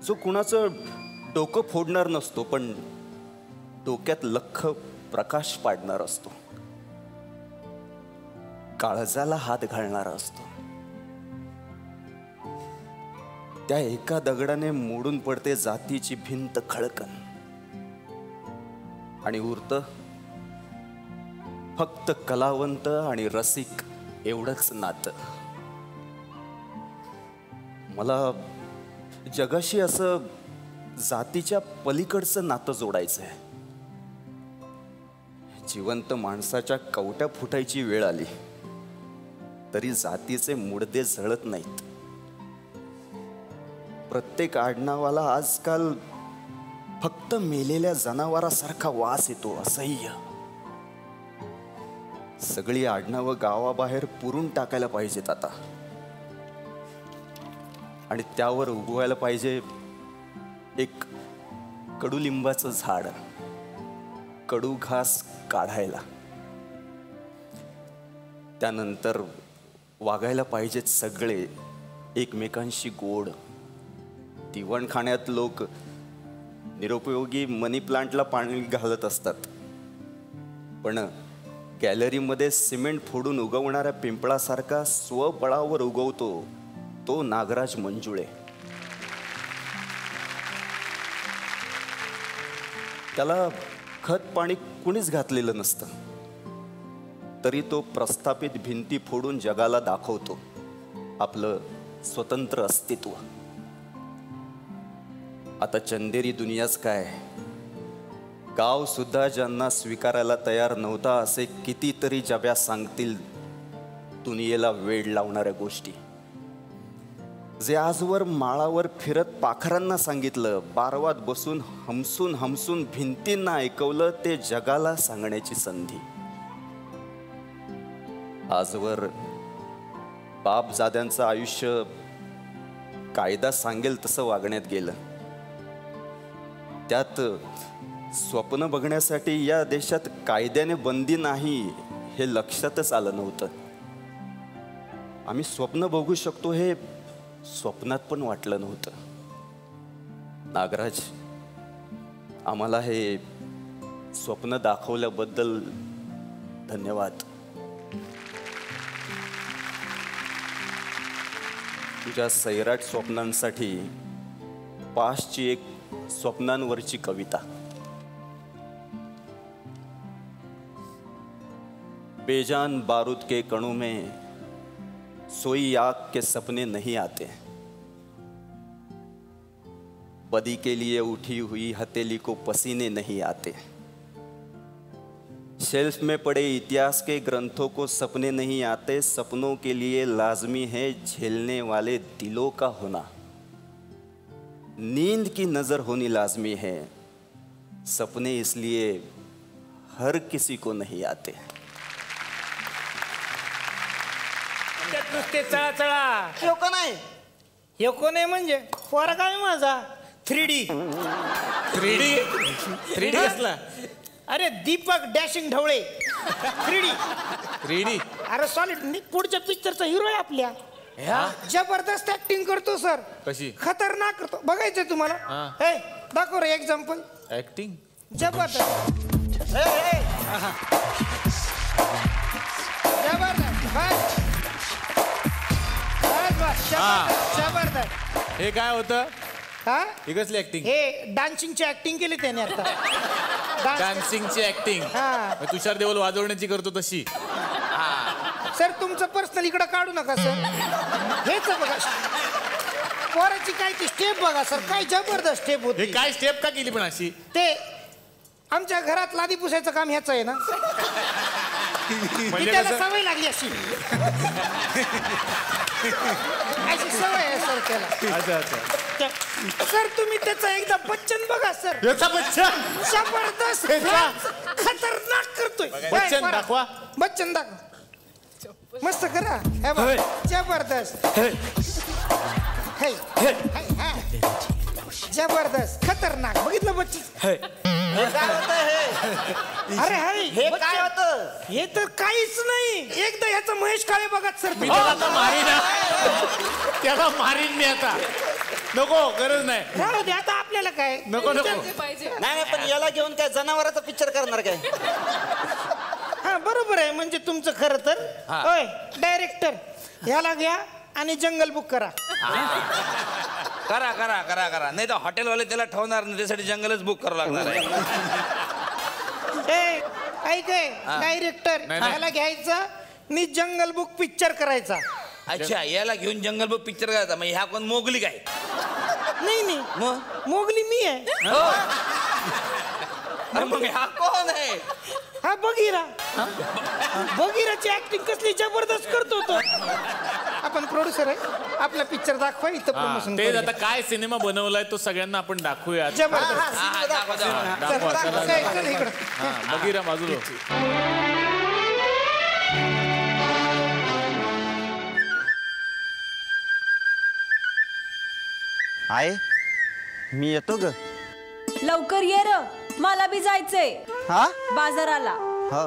जो कुणाचं डोकं फोडणार नसतो, पण डोक्यात लख्ख प्रकाश पाडणार असतो, काळजाला हात घालणारा असतो. त्या एका दगडाने मोडून पडते जातीची भिंत खळकन, आणि उरतं फक्त कलावंत आणि रसिक एवढंच नातं. मला जगाशी असं जातीच्या पलीकडचं नातं जोडायचंय. जिवंत माणसाच्या कवट्या फुटायची वेळ आली तरी जातीचे मुडदे जळत नाहीत. प्रत्येक आडनावाला आजकाल फक्त मेलेल्या जनावरासारखा वास येतो, असह्य. सगळी आडनावं गावाबाहेर पुरून टाकायला पाहिजेत आता, आणि त्यावर उगवायला पाहिजे एक कडुलिंबाचं झाड, कडू घास काढायला. त्यानंतर वागायला पाहिजेत सगळे एकमेकांशी गोड. दिवाणखाण्यात लोक निरुपयोगी मनी प्लांटला पाणी घालत असतात, पण गॅलरीमध्ये सिमेंट फोडून उगवणाऱ्या पिंपळासारखा स्वबळावर उगवतो तो नागराज मंजुळे. त्याला खत पाणी कुणीच घातलेलं नसतं, तरी तो प्रस्थापित भिंती फोडून जगाला दाखवतो आपलं स्वतंत्र अस्तित्व. आता चंदेरी दुनियाच काय, गाव सुद्धा ज्यांना स्वीकारायला तयार नव्हता असे कितीतरी जब्या सांगतील दुनियेला वेड लावणाऱ्या गोष्टी. जे आजवर माळावर फिरत पाखरांना सांगितलं, बारवात बसून हमसून हमसून भिंतींना ऐकवलं, ते जगाला सांगण्याची संधी. आजवर बापजाद्यांचं आयुष्य कायदा सांगेल तसं वागण्यात गेलं. त्यात स्वप्न बघण्यासाठी या देशात कायद्याने बंदी नाही हे लक्षातच आलं नव्हतं. आम्ही स्वप्न बघू शकतो हे स्वप्नात पण वाटलं नव्हतं. नागराज, आम्हाला हे स्वप्न दाखवल्याबद्दल धन्यवाद. तुझ्या सैराट स्वप्नांसाठी पाशची एक स्वप्नांवरची कविता. बेजान बारूद के कणों में सोई आग के सपने नहीं आते, बदी के लिए उठी हुई हथेली को पसीने नहीं आते, शेल्फ में पड़े इतिहास के ग्रंथों को सपने नहीं आते, सपनों के लिए लाजमी है झेलने वाले दिलों का होना, नींद की नजर होनी लाजमी है, सपने इसलिए हर किसी को नहीं आते. नुसते चळा चळा योको नाही, योको नाही म्हणजे पोरगा आहे माझा. 3D 3D कसला? अरे दीपक डॅशिंग ढवळे. 3D अरे सॉलिड. पुढच्या पिक्चरचा हिरो आहे आपल्या. जबरदस्त ऍक्टिंग करतो सर. कशी? खतरनाक करतो. बघायचंय तुम्हाला? हे दाखव रे एक्झाम्पल. ऍक्टिंग जबरदस्त. जबरदस्त. जबरदस्त. हे काय होतं? हा, हे कसली ऍक्टिंग? हे डान्सिंगची ऍक्टिंग केली त्याने आता. डान्सिंगची ऍक्टिंग. तुषार देओल वाजवण्याची करतो तशी. सर तुमचं पर्सनल इकडे काढू नका सर. हेच बघा पोराची काय ती स्टेप बघा सर, काय जबरदस्त स्टेप होती. हे काय स्टेप का केली पण अशी? ते आमच्या घरात लादी पुसायचं काम ह्याच आहे ना, त्याला सवय लागली अशी. अशी सवय आहे सर त्याला. अच्छा अच्छा. सर तुम्ही त्याचा एकदा बच्चन बघा सर. याचा बच्चन जबरदस्त खतरनाक करतोय. बच्चन दाखवा. बच्चन दाखव. मस्त करा. जबरदस्त. जबरदस्त खतरनाक. बघितलं बच्चन? अरे हे काय होतं? हे तर काहीच नाही. एकदा ह्याचा महेश काळे बघा सर. मी त्याला आता मारीन. त्याला मारीन मी आता. नको, गरज नाही. राहू दे आता आपल्याला काय. नको नको. नाही पण याला घेऊन काय जनावराचा पिक्चर करणार काय? हा बरोबर आहे. म्हणजे तुमचं खरं तर होय डायरेक्टर ह्याला घ्या आणि जंगल बुक करा. करा करा करा करा, नाही तर हॉटेलवाले त्याला ठेवणार नाही, त्यासाठी जंगलच बुक करावं लागणार आहे. ऐक डायरेक्टर नाही, नाही. ह्याला घ्यायचं आणि जंगल बुक पिक्चर करायचा. अच्छा, याला घेऊन जंगल बुक पिक्चर करायचा, म्हणजे ह्या कोण मोगली काय? नाही नाही मग मोगली मी आहे. हो. अरे मग हा कोण आहे? हा बघिरा. बघिराची ऍक्टिंग कसली जबरदस्त करतो तो. आपण प्रोड्युसर आहे, आपला पिक्चर दाखवा इथं प्रमोशन. ते आता काय सिनेमा बनवलाय तो सगळ्यांना आपण दाखवूया. जबरदस्त. हा, दाखवा, दाखवा. दाखवा, चला, चल, दाखवा. चल इकडं. हा, बघिरा बाजूला. आहे मी येतो ग. लवकर ये र, मला बी जायचंय हा बाजाराला. हो.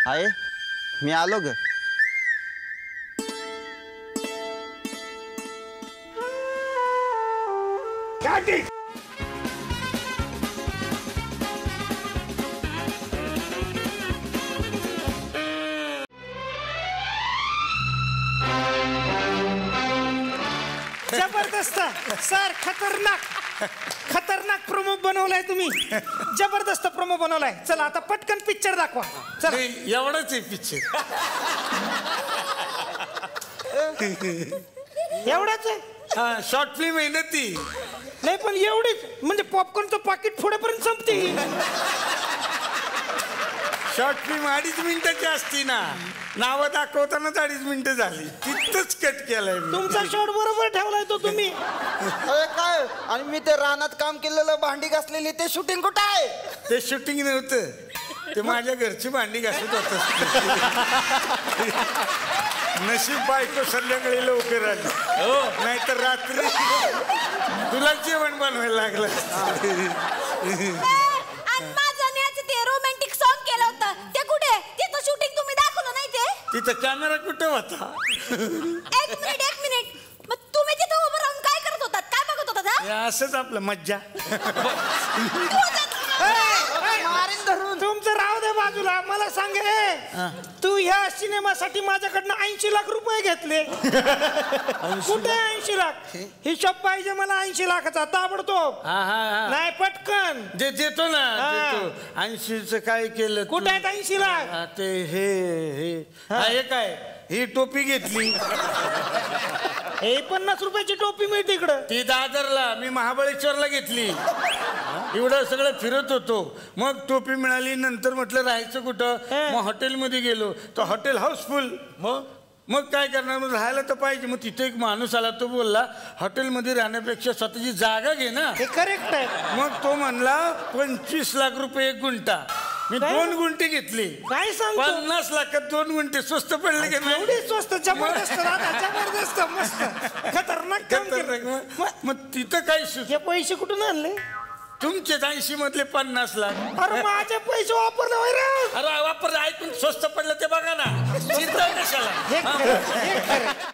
आहे मी आलो ग. जबरदस्त सर. खतरनाक खतरनाक प्रोमो बनवलाय तुम्ही. जबरदस्त प्रोमो बनवलाय. चला आता पटकन पिक्चर दाखवा. चला. एवढंच आहे पिक्चर. एवढाच आहे. हा, शॉर्ट फिल्म आहे ना ती. नाही पण एवढीच म्हणजे पॉपकॉर्नचं पाकिट फोडेपर्यंत संपते ही. शॉर्ट फिल्म 2.5 मिनिटाची असती ना, नावं दाखवतानाच 2.5 मिनिटं झाली, तिथंच कट केलंय मी. तुमचा शॉट बरोबर ठेवलाय तो तुम्ही. अरे काय आणि मी ते रानात काम केलेलं भांडी घासलेली ते शूटिंग कुठं आहे? ते शूटिंग नव्हतं, ते माझ्या घरची भांडी घासत होत. नशीब बायको संध्याकाळी लवकर आली, नाहीतर रात्री तुला जेवण बनवायला लागलं. ते रोमॅन्टिक सॉन्ग केलं होतं ते कुठे? तिथं शूटिंग तुम्ही दाखवलं नाही ते? तिथं कॅमेरा कुठं होता? एक मिनिट. मग तुम्ही तिथं उभं राहून काय करत होतात? काय बघत होतात? हे असंच आपलं मज्जा. तुमचं राहू दे बाजूला. मला सांग तू ह्या सिनेमासाठी माझ्याकडनं 80 लाख रुपये घेतले. कुठे 80 लाख? हिशोब पाहिजे मला 80 लाखाचा ताबडतोब. नाही पटकन देतो ना, देतो. 80चं काय केलं? कुठे आहेत 80 लाख? ते हे काय, ही टोपी घेतली, हे 50 रुपयाची टोपी मिळते इकडं. ती दादरला, मी महाबळेश्वरला घेतली. एवढं सगळं फिरत होतो, मग टोपी मिळाली. नंतर म्हटलं राहायचं कुठं? मग हॉटेलमध्ये गेलो, तर हॉटेल हाऊसफुल. मग काय करणार? मग राहायला तर पाहिजे. मग तिथे एक माणूस आला, तो बोलला हॉटेलमध्ये राहण्यापेक्षा स्वतःची जागा घे ना. हे करेक्ट आहे. मग तो म्हणला 25 लाख रुपये 1 गुंठा. मी 2 गुंठे घेतली. काय सांगतो? 50 लाखात 2 गुंठे स्वस्त पडले की नाही? एवढी स्वस्त. जबरदस्त दादा, जबरदस्त. मस्त खतरनाक काम केलं. मग तिथं काय हे पैसे कुठून आणले? तुमचे 80 मधले 50 लाख. अरे माझे पैसे वापरले होय रे. अरे वापर ऐकून स्वस्त पडलं ते बघा ना. चिंता कशाला? हे खरं, हे खरं.